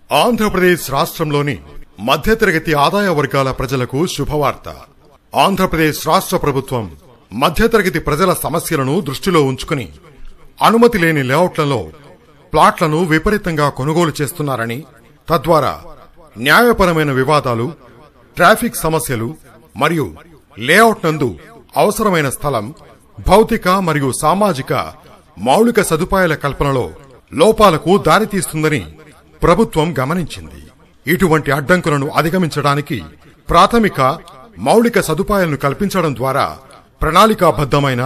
ఆంధ్రప్రదేశ్ రాష్ట్రంలోని మధ్యతరగతి ఆదాయ వర్గాల ప్రజలకు శుభవార్త. ఆంధ్రప్రదేశ్ రాష్ట్ర ప్రభుత్వం మధ్యతరగతి ప్రజల సమస్యలను దృష్టిలో ఉంచుకుని అనుమతి లేని లేఅవుట్లలో ప్లాట్లను విపరీతంగా కొనుగోలు చేస్తున్నారని, తద్వారా న్యాయపరమైన వివాదాలు, ట్రాఫిక్ సమస్యలు మరియు లేఅవుట్ నందు అవసరమైన స్థలం, భౌతిక మరియు సామాజిక మౌలిక సదుపాయాల కల్పనలో లోపాలకు దారితీస్తుందని ప్రభుత్వం గమనించింది. ఇటువంటి అడ్డంకులను అధిగమించడానికి ప్రాథమిక మౌలిక సదుపాయాలను కల్పించడం ద్వారా ప్రణాళికాబద్దమైన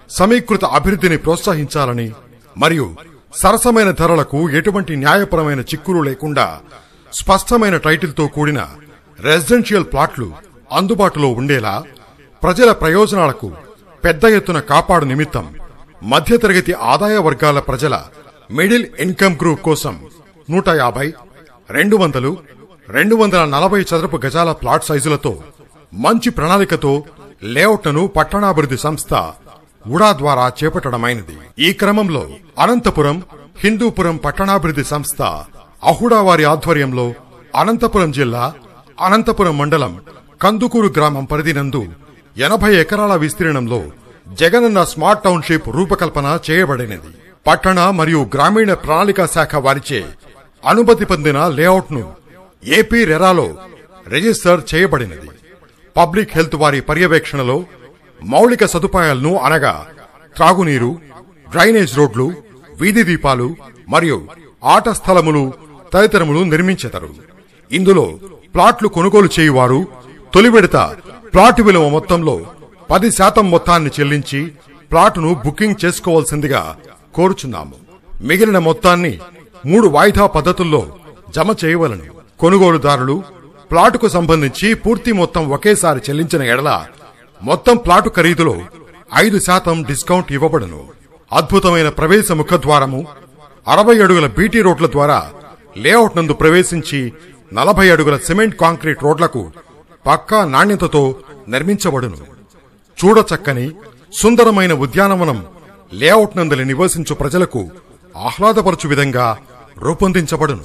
సమీకృత అభివృద్ధిని ప్రోత్సహించాలని మరియు సరసమైన ధరలకు ఎటువంటి న్యాయపరమైన చిక్కులు లేకుండా స్పష్టమైన టైటిల్తో కూడిన రెసిడెన్షియల్ ప్లాట్లు అందుబాటులో ఉండేలా ప్రజల ప్రయోజనాలకు పెద్ద ఎత్తున కాపాడు నిమిత్తం మధ్యతరగతి ఆదాయ వర్గాల ప్రజల మిడిల్ ఇన్కమ్ గ్రూప్ కోసం 150, 200, 240 చదరపు గజాల ప్లాట్ సైజులతో మంచి ప్రణాళికతో లేఅవుట్లను పట్టణాభివృద్ధి సంస్థ ఉడా ద్వారా చేపట్టడమైనది. ఈ క్రమంలో అనంతపురం హిందూపురం పట్టణాభివృద్ధి సంస్థ అహుడా వారి ఆధ్వర్యంలో అనంతపురం జిల్లా అనంతపురం మండలం కందుకూరు గ్రామం పరిధినందు 80 ఎకరాల విస్తీర్ణంలో జగనన్న స్మార్ట్ టౌన్షిప్ రూపకల్పన చేయబడినది. పట్టణ మరియు గ్రామీణ ప్రణాళికా శాఖ వారిచే అనుమతి పొందిన లేఅవుట్ ను ఏపీ రెరాలో రిజిస్టర్ చేయబడినది. పబ్లిక్ హెల్త్ వారి పర్యవేక్షణలో మౌలిక సదుపాయాలను అనగా త్రాగునీరు, డ్రైనేజ్ రోడ్లు, వీధి దీపాలు మరియు ఆట స్థలములు తదితరములు నిర్మించెదరు. ఇందులో ప్లాట్లు కొనుగోలు చేయువారు తొలి విడత ప్లాట్ విలువ మొత్తంలో 10% మొత్తాన్ని చెల్లించి ప్లాటును బుకింగ్ చేసుకోవాల్సిందిగా కోరుచున్నాము. మిగిలిన మొత్తాన్ని 3 వాయిదా పద్ధతుల్లో జమ చేయవలను. కొనుగోలుదారులు ప్లాటుకు సంబంధించి పూర్తి మొత్తం ఒకేసారి చెల్లించిన ఎడల మొత్తం ప్లాటు ఖరీదులో 5% డిస్కౌంట్ ఇవ్వబడును. అద్భుతమైన ప్రవేశ ముఖద్వారము, 60 అడుగుల బీటీ రోడ్ల ద్వారా లేఅవుట్ నందు ప్రవేశించి 40 అడుగుల సిమెంట్ కాంక్రీట్ రోడ్లకు పక్కా నాణ్యతతో నిర్మించబడును. చూడచక్కని సుందరమైన ఉద్యానవనం లేఅవుట్ నందలి నివసించు ప్రజలకు ఆహ్లాదపరచు విధంగా రూపొందించబడును.